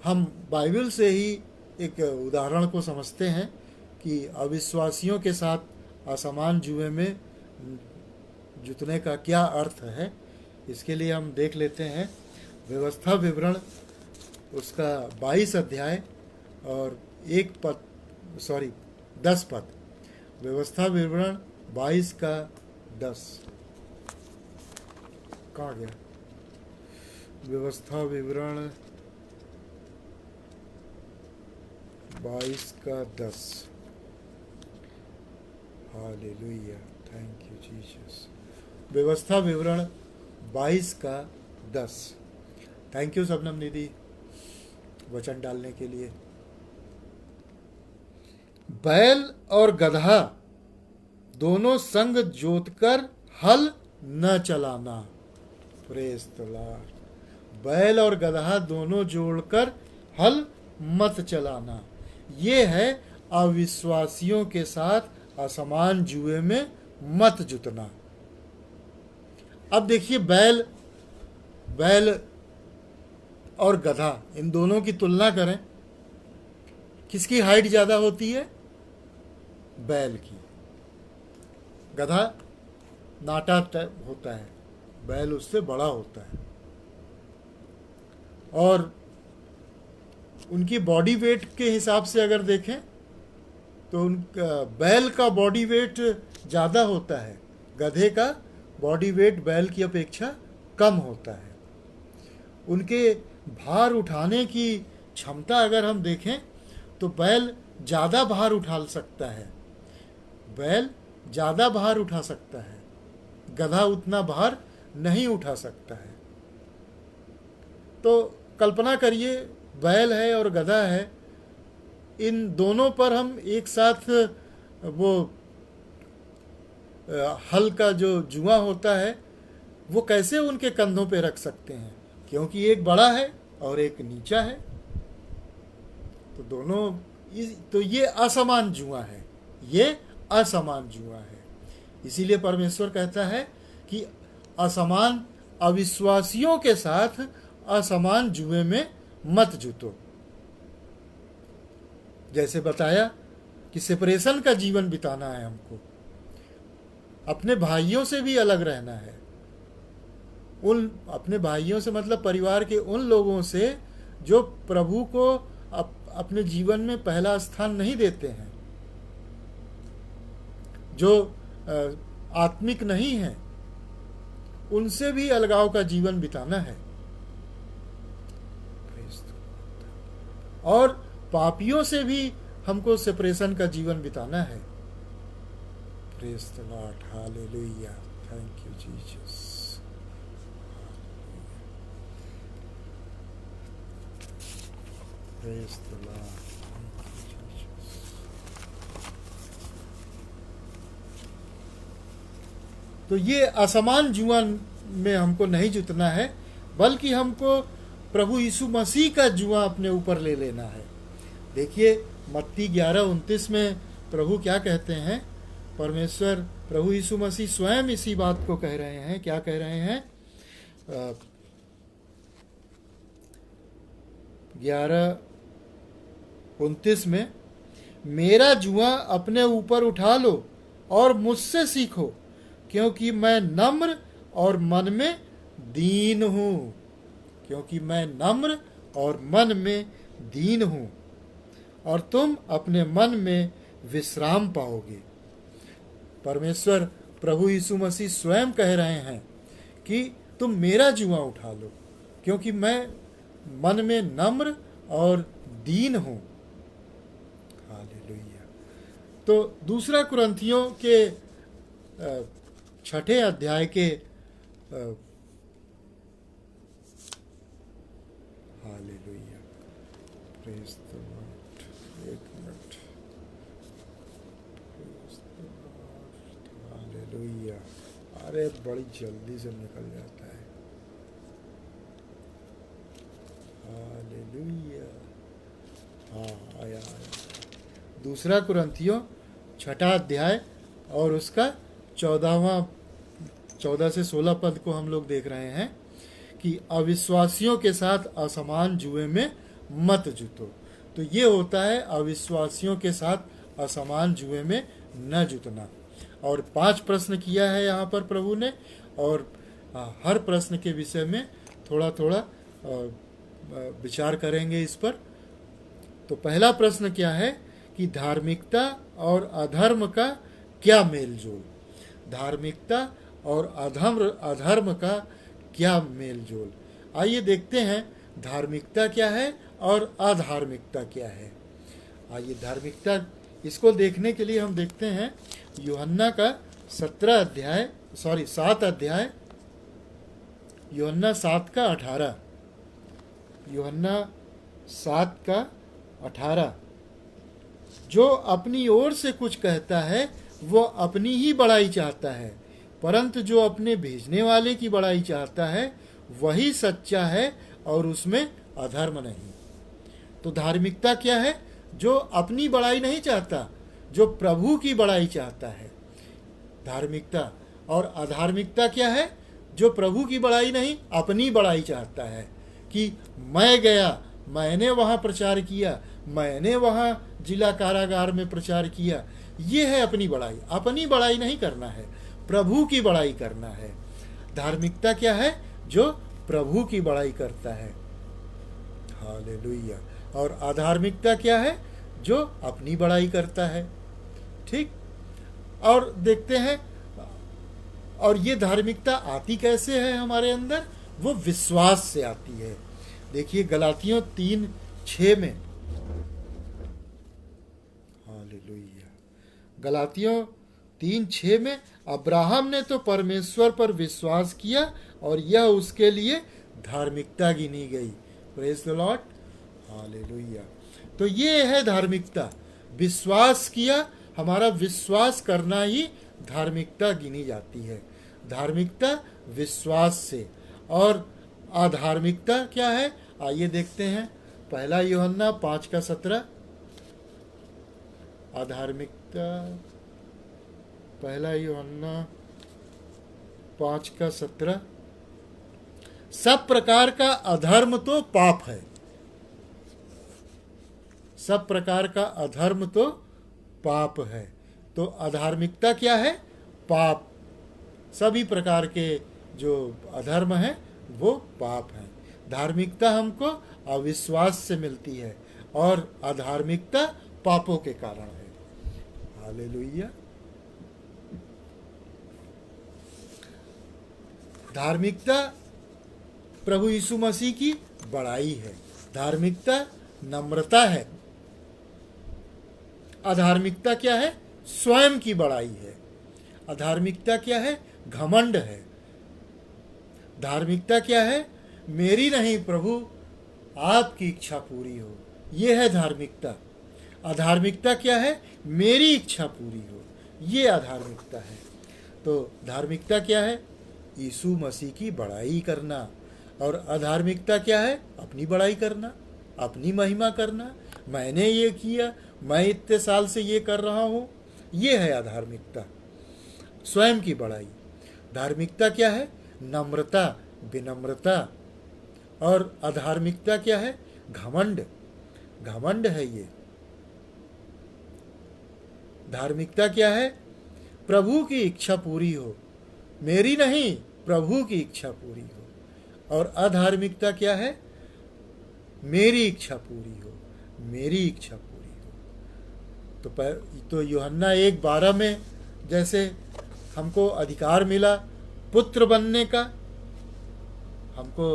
हम बाइबल से ही एक उदाहरण को समझते हैं कि अविश्वासियों के साथ असमान जुए में जुतने का क्या अर्थ है। इसके लिए हम देख लेते हैं व्यवस्था विवरण उसका 22 अध्याय और 10 पद। व्यवस्था विवरण 22 का 10 कहाँ गया? व्यवस्था विवरण 22 का 10। Hallelujah, thank you Jesus. व्यवस्था विवरण 22 का 10। थैंक यू सबनम निधि वचन डालने के लिए। बैल और गधा दोनों संग जोतकर हल न चलाना। Praise the Lord. बैल और गधा दोनों जोड़कर हल मत चलाना। ये है अविश्वासियों के साथ असमान जुए में मत जुतना। अब देखिए, बैल और गधा, इन दोनों की तुलना करें, किसकी हाइट ज़्यादा होती है? बैल की। गधा नाटा होता है, बैल उससे बड़ा होता है। और उनकी बॉडी वेट के हिसाब से अगर देखें तो उनका बैल का बॉडी वेट ज़्यादा होता है, गधे का बॉडी वेट बैल की अपेक्षा कम होता है। उनके भार उठाने की क्षमता अगर हम देखें तो बैल ज़्यादा भार उठा सकता है, बैल ज़्यादा भार उठा सकता है, गधा उतना भार नहीं उठा सकता है। तो कल्पना करिए, बैल है और गधा है, इन दोनों पर हम एक साथ वो हल का जो जुआ होता है वो कैसे उनके कंधों पे रख सकते हैं, क्योंकि एक बड़ा है और एक नीचा है। तो दोनों, तो ये असमान जुआ है, ये असमान जुआ है। इसीलिए परमेश्वर कहता है कि असमान अविश्वासियों के साथ असमान जुए में मत जुतो। जैसे बताया कि सेपरेशन का जीवन बिताना है हमको, अपने भाइयों से भी अलग रहना है। अपने भाइयों से मतलब परिवार के उन लोगों से जो प्रभु को अपने जीवन में पहला स्थान नहीं देते हैं, जो आत्मिक नहीं है, उनसे भी अलगाव का जीवन बिताना है। और पापियों से भी हमको सेपरेशन का जीवन बिताना है। Praise the lord, hallelujah, thank you Jesus. Praise the Lord. तो ये असमान जुआ में हमको नहीं जुतना है, बल्कि हमको प्रभु यीशु मसीह का जुआ अपने ऊपर ले लेना है। देखिए मत्ती 11:29 में प्रभु क्या कहते हैं? परमेश्वर प्रभु यीशु मसीह स्वयं इसी बात को कह रहे हैं। क्या कह रहे हैं? 11:29 में, मेरा जुआ अपने ऊपर उठा लो और मुझसे सीखो, क्योंकि मैं नम्र और मन में दीन हूँ। क्योंकि मैं नम्र और मन में दीन हूँ, और तुम अपने मन में विश्राम पाओगे। परमेश्वर प्रभु यीशु मसीह स्वयं कह रहे हैं कि तुम मेरा जुआ उठा लो, क्योंकि मैं मन में नम्र और दीन हूँ। हालेलुया। तो दूसरा कुरिन्थियों के 6 अध्याय के हालेलुया, प्रेज द लॉर्ड, एक minute, praise the lord, hallelujah. अरे बड़ी जल्दी से निकल जाता है। हालेलुया। हाँ, आया आया। दूसरा कुरिन्थियों 6 अध्याय और उसका 14 से 16 पद को हम लोग देख रहे हैं कि अविश्वासियों के साथ असमान जुए में मत जुतो। तो ये होता है अविश्वासियों के साथ असमान जुए में न जुतना। और 5 प्रश्न किया है यहाँ पर प्रभु ने, और हर प्रश्न के विषय में थोड़ा थोड़ा विचार करेंगे इस पर। तो पहला प्रश्न क्या है कि धार्मिकता और अधर्म का क्या मेल जोल। धार्मिकता और अधर्म का क्या मेल जोल। आइए देखते हैं धार्मिकता क्या है और अधार्मिकता क्या है। आइए धार्मिकता, इसको देखने के लिए हम देखते हैं यूहन्ना का 7 अध्याय, यूहन्ना 7 का 18। यूहन्ना 7 का 18। जो अपनी ओर से कुछ कहता है वो अपनी ही बड़ाई चाहता है, परंतु जो अपने भेजने वाले की बड़ाई चाहता है वही सच्चा है और उसमें अधर्म नहीं। तो धार्मिकता क्या है? जो अपनी बड़ाई नहीं चाहता, जो प्रभु की बड़ाई चाहता है, धार्मिकता। और अधार्मिकता क्या है? जो प्रभु की बड़ाई नहीं, अपनी बड़ाई चाहता है कि मैं गया, मैंने वहाँ प्रचार किया, मैंने वहाँ जिला कारागार में प्रचार किया। ये है अपनी बड़ाई। अपनी बड़ाई नहीं करना है, प्रभु की बड़ाई करना है। धार्मिकता क्या है? जो प्रभु की बड़ाई करता है। हालेलुया। और अधार्मिकता क्या है? जो अपनी बड़ाई करता है। ठीक। और देखते हैं, और ये धार्मिकता आती कैसे है हमारे अंदर? वो विश्वास से आती है। देखिए गलातियों 3:6 में, हालेलुया, गलातियों 3:6 में, अब्राहम ने तो परमेश्वर पर विश्वास किया और यह उसके लिए धार्मिकता गिनी गई। Praise the lord. हालेलुया। तो ये है धार्मिकता। विश्वास किया, हमारा विश्वास करना ही धार्मिकता गिनी जाती है। धार्मिकता विश्वास से। और अधार्मिकता क्या है? आइए देखते हैं। 1 यूहन्ना 5 का 17। अधार्मिकता 1 यूहन्ना 5 का 17। सब प्रकार का अधर्म तो पाप है। सब प्रकार का अधर्म तो पाप है। तो अधार्मिकता क्या है? पाप। सभी प्रकार के जो अधर्म है वो पाप है। धार्मिकता हमको अविश्वास से मिलती है और अधार्मिकता पापों के कारण है। हालेलुया। धार्मिकता प्रभु यीशु मसीह की बड़ाई है। धार्मिकता नम्रता है। अधार्मिकता क्या है? स्वयं की बड़ाई है। अधार्मिकता क्या है? घमंड है। धार्मिकता क्या है? मेरी नहीं प्रभु आपकी इच्छा पूरी हो। ये है धार्मिकता। अधार्मिकता क्या है? मेरी इच्छा पूरी हो। ये अधार्मिकता है। तो धार्मिकता क्या है? यीशु मसीह की बड़ाई करना। और अधार्मिकता क्या है? अपनी बड़ाई करना, अपनी महिमा करना। मैंने ये किया, मैं इतने साल से ये कर रहा हूँ। ये है अधार्मिकता, स्वयं की बड़ाई। धार्मिकता क्या है? नम्रता, विनम्रता। और अधार्मिकता क्या है? घमंड। घमंड है ये। धार्मिकता क्या है? प्रभु की इच्छा पूरी हो, मेरी नहीं, प्रभु की इच्छा पूरी हो। और अधार्मिकता क्या है? मेरी इच्छा पूरी हो, मेरी इच्छा पूरी हो। तो यूहन्ना 1:12 में जैसे हमको अधिकार मिला पुत्र बनने का, हमको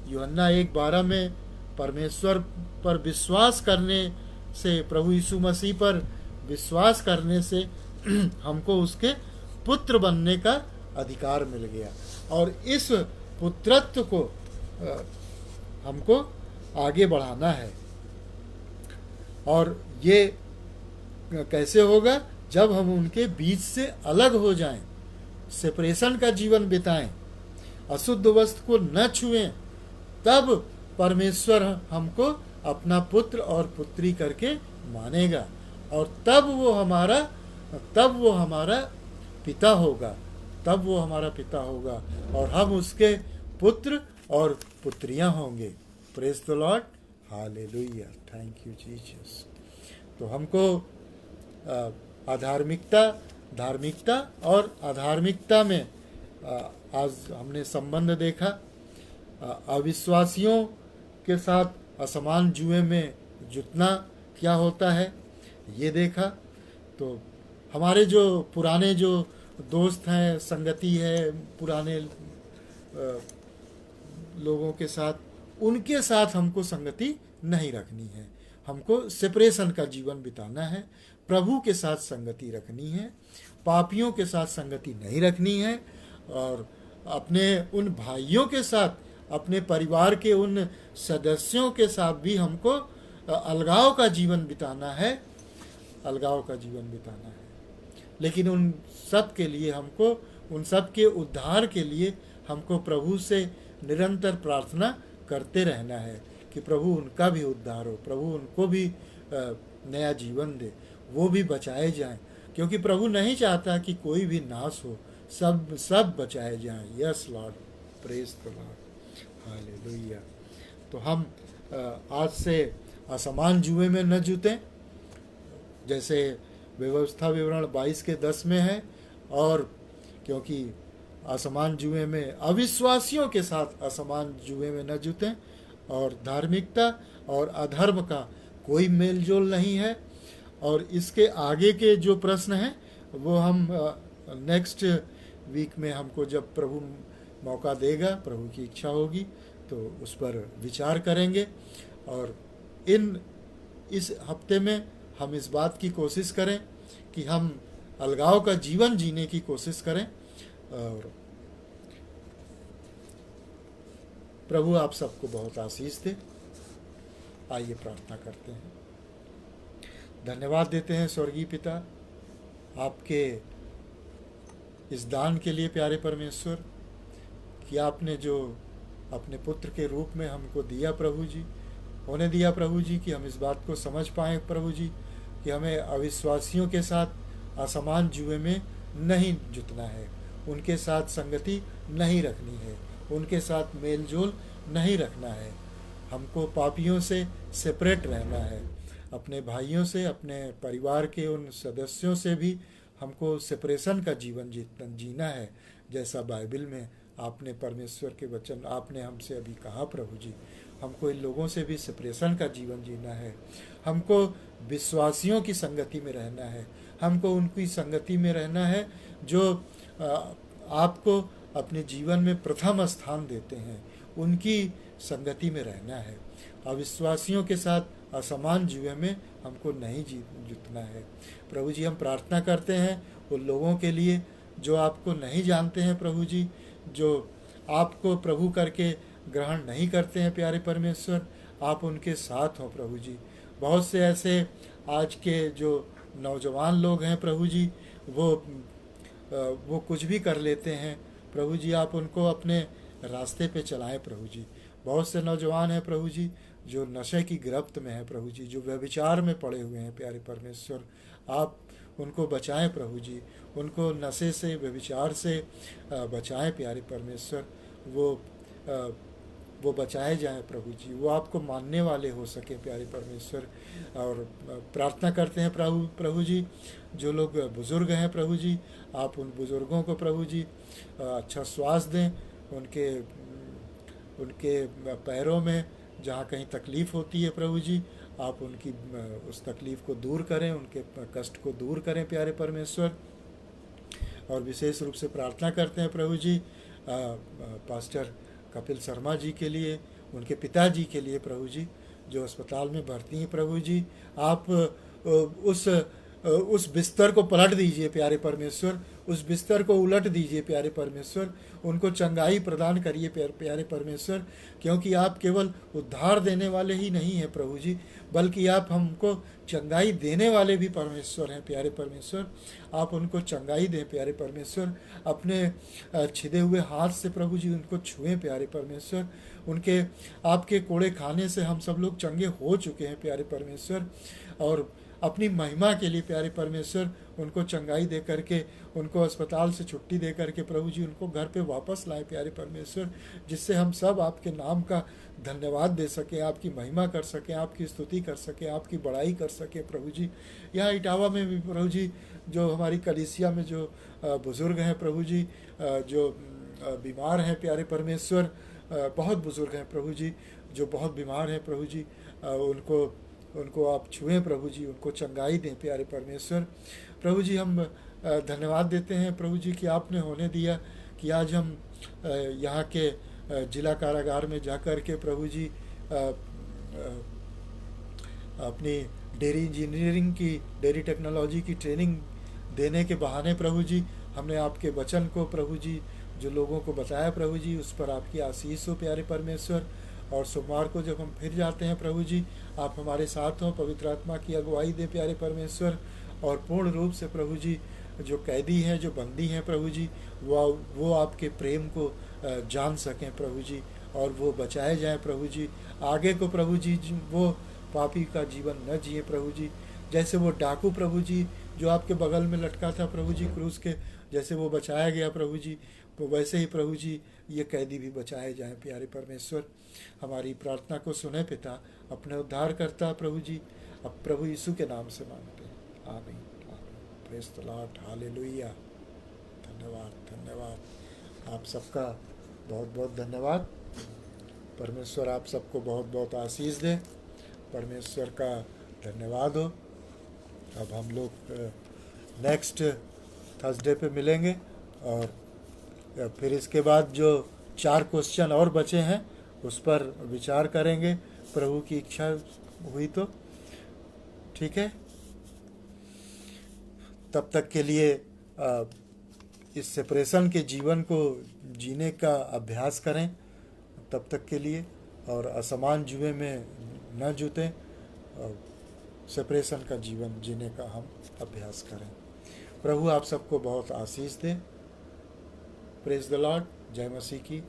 यूहन्ना 1:12 में परमेश्वर पर विश्वास करने से, प्रभु यीशु मसीह पर विश्वास करने से हमको उसके पुत्र बनने का अधिकार मिल गया। और इस पुत्रत्व को हमको आगे बढ़ाना है। और ये कैसे होगा? जब हम उनके बीच से अलग हो जाएं। सेपरेशन का जीवन बिताएं, अशुद्ध वस्तु को न छुएं, तब परमेश्वर हमको अपना पुत्र और पुत्री करके मानेगा, और तब वो हमारा पिता होगा, तब वो हमारा पिता होगा और हम उसके पुत्र और पुत्रियां होंगे। Praise the lord, hallelujah, thank you Jesus. तो हमको धार्मिकता और अधार्मिकता में आज हमने संबंध देखा। अविश्वासियों के साथ असमान जुए में जुटना क्या होता है ये देखा। तो हमारे जो पुराने जो दोस्त हैं, संगति है पुराने लोगों के साथ, उनके साथ हमको संगति नहीं रखनी है, हमको सेपरेशन का जीवन बिताना है। प्रभु के साथ संगति रखनी है, पापियों के साथ संगति नहीं रखनी है, और अपने उन भाइयों के साथ, अपने परिवार के उन सदस्यों के साथ भी हमको अलगाव का जीवन बिताना है, अलगाव का जीवन बिताना है। लेकिन उन सब के लिए हमको, उन सब के उद्धार के लिए हमको प्रभु से निरंतर प्रार्थना करते रहना है कि प्रभु उनका भी उद्धार हो, प्रभु उनको भी नया जीवन दे, वो भी बचाए जाएं, क्योंकि प्रभु नहीं चाहता कि कोई भी नाश हो, सब बचाए जाएं। Yes Lord, praise the lord, hallelujah. तो हम आज से असमान जुए में न जुटें, जैसे व्यवस्था विवरण 22 के 10 में है, और क्योंकि असमान जुए में अविश्वासियों के साथ असमान जुए में न जुटें, और धार्मिकता और अधर्म का कोई मेल जोल नहीं है। और इसके आगे के जो प्रश्न हैं वो हम नेक्स्ट वीक में, हमको जब प्रभु मौका देगा, प्रभु की इच्छा होगी तो उस पर विचार करेंगे। और इस हफ्ते में हम इस बात की कोशिश करें कि हम अलगाव का जीवन जीने की कोशिश करें, और प्रभु आप सबको बहुत आशीष दे। आइए प्रार्थना करते हैं। धन्यवाद देते हैं स्वर्गीय पिता आपके इस दान के लिए प्यारे परमेश्वर, कि आपने जो अपने पुत्र के रूप में हमको दिया प्रभु जी, होने दिया प्रभु जी, कि हम इस बात को समझ पाएँ प्रभु जी कि हमें अविश्वासियों के साथ असमान जुए में नहीं जुटना है, उनके साथ संगति नहीं रखनी है, उनके साथ मेल जोल नहीं रखना है। हमको पापियों से सेपरेट रहना है, अपने भाइयों से, अपने परिवार के उन सदस्यों से भी हमको सेपरेशन का जीवन जीना है, जैसा बाइबल में आपने परमेश्वर के वचन आपने हमसे अभी कहा प्रभु जी। हमको इन लोगों से भी सेपरेशन का जीवन जीना है, हमको विश्वासियों की संगति में रहना है, हमको उनकी संगति में रहना है जो आपको अपने जीवन में प्रथम स्थान देते हैं, उनकी संगति में रहना है। अविश्वासियों के साथ असमान जुए में हमको नहीं जुटना है। प्रभु जी हम प्रार्थना करते हैं उन लोगों के लिए जो आपको नहीं जानते हैं प्रभु जी, जो आपको प्रभु करके ग्रहण नहीं करते हैं प्यारे परमेश्वर, आप उनके साथ हो प्रभु जी। बहुत से ऐसे आज के जो नौजवान लोग हैं प्रभु जी, वो कुछ भी कर लेते हैं प्रभु जी, आप उनको अपने रास्ते पे चलाएं प्रभु जी। बहुत से नौजवान हैं प्रभु जी जो नशे की गिरफ्त में हैं प्रभु जी, जो व्यभिचार में पड़े हुए हैं प्यारे परमेश्वर, आप उनको बचाएं प्रभु जी, उनको नशे से, व्यभिचार से बचाएं प्यारे परमेश्वर। वो बचाए जाएं प्रभु जी, वो आपको मानने वाले हो सके प्यारे परमेश्वर। और प्रार्थना करते हैं प्रभु जी, जो लोग बुज़ुर्ग हैं प्रभु जी, आप उन बुज़ुर्गों को प्रभु जी अच्छा स्वास्थ्य दें, उनके पैरों में जहाँ कहीं तकलीफ़ होती है प्रभु जी, आप उनकी उस तकलीफ़ को दूर करें, उनके कष्ट को दूर करें प्यारे परमेश्वर। और विशेष रूप से प्रार्थना करते हैं प्रभु जी पास्टर कपिल शर्मा जी के लिए, उनके पिताजी के लिए प्रभु जी, जो अस्पताल में भर्ती हैं प्रभु जी। आप उस बिस्तर को पलट दीजिए प्यारे परमेश्वर, उस बिस्तर को उलट दीजिए प्यारे परमेश्वर, उनको चंगाई प्रदान करिए प्यारे परमेश्वर, क्योंकि आप केवल उद्धार देने वाले ही नहीं हैं प्रभु जी, बल्कि आप हमको चंगाई देने वाले भी परमेश्वर हैं प्यारे परमेश्वर। आप उनको चंगाई दें प्यारे परमेश्वर, अपने छिदे हुए हाथ से प्रभु जी उनको छुएं प्यारे परमेश्वर। उनके आपके कोड़े खाने से हम सब लोग चंगे हो चुके हैं प्यारे परमेश्वर, और अपनी महिमा के लिए प्यारे परमेश्वर उनको चंगाई दे करके, उनको अस्पताल से छुट्टी दे करके प्रभु जी उनको घर पे वापस लाए प्यारे परमेश्वर, जिससे हम सब आपके नाम का धन्यवाद दे सकें, आपकी महिमा कर सकें, आपकी स्तुति कर सकें, आपकी बड़ाई कर सकें प्रभु जी। यहाँ इटावा में भी प्रभु जी जो हमारी कलीसिया में जो बुज़ुर्ग हैं प्रभु जी, जो बीमार हैं प्यारे परमेश्वर, बहुत बुज़ुर्ग हैं प्रभु जी जो बहुत बीमार हैं प्रभु जी, उनको आप छुएं प्रभु जी, उनको चंगाई दें प्यारे परमेश्वर। प्रभु जी हम धन्यवाद देते हैं प्रभु जी कि आपने होने दिया कि आज हम यहाँ के जिला कारागार में जाकर के प्रभु जी अपनी डेयरी इंजीनियरिंग की, डेयरी टेक्नोलॉजी की ट्रेनिंग देने के बहाने प्रभु जी हमने आपके वचन को प्रभु जी जो लोगों को बताया प्रभु जी, उस पर आपकी आशीष हो प्यारे परमेश्वर। और सोमवार को जब हम फिर जाते हैं प्रभु जी, आप हमारे साथ हों, पवित्र आत्मा की अगुवाई दें प्यारे परमेश्वर, और पूर्ण रूप से प्रभु जी जो कैदी हैं, जो बंदी हैं प्रभु जी, वो आपके प्रेम को जान सकें प्रभु जी, और वो बचाए जाएं प्रभु जी। आगे को प्रभु जी वो पापी का जीवन न जिए प्रभु जी, जैसे वो डाकू प्रभु जी जो आपके बगल में लटका था प्रभु जी क्रूस के, जैसे वो बचाया गया प्रभु जी, तो वैसे ही प्रभु जी ये कैदी भी बचाए जाएं प्यारे परमेश्वर। हमारी प्रार्थना को सुने पिता, अपने उद्धार करता प्रभु जी, अब प्रभु यीशु के नाम से मांगते हैं, आमीन। Praise the lord, hallelujah. धन्यवाद धन्यवाद, आप सबका बहुत बहुत धन्यवाद। परमेश्वर आप सबको बहुत बहुत आशीष दे, परमेश्वर का धन्यवाद हो। अब हम लोग नेक्स्ट थर्सडे पे मिलेंगे, और फिर इसके बाद जो 4 क्वेश्चन और बचे हैं उस पर विचार करेंगे, प्रभु की इच्छा हुई तो। ठीक है, तब तक के लिए इस सेपरेशन के जीवन को जीने का अभ्यास करें तब तक के लिए, और असमान जुए में न जुटें, और सेपरेशन का जीवन जीने का हम अभ्यास करें। प्रभु आप सबको बहुत आशीष दे। प्रेज द लॉर्ड, जय मसीह की।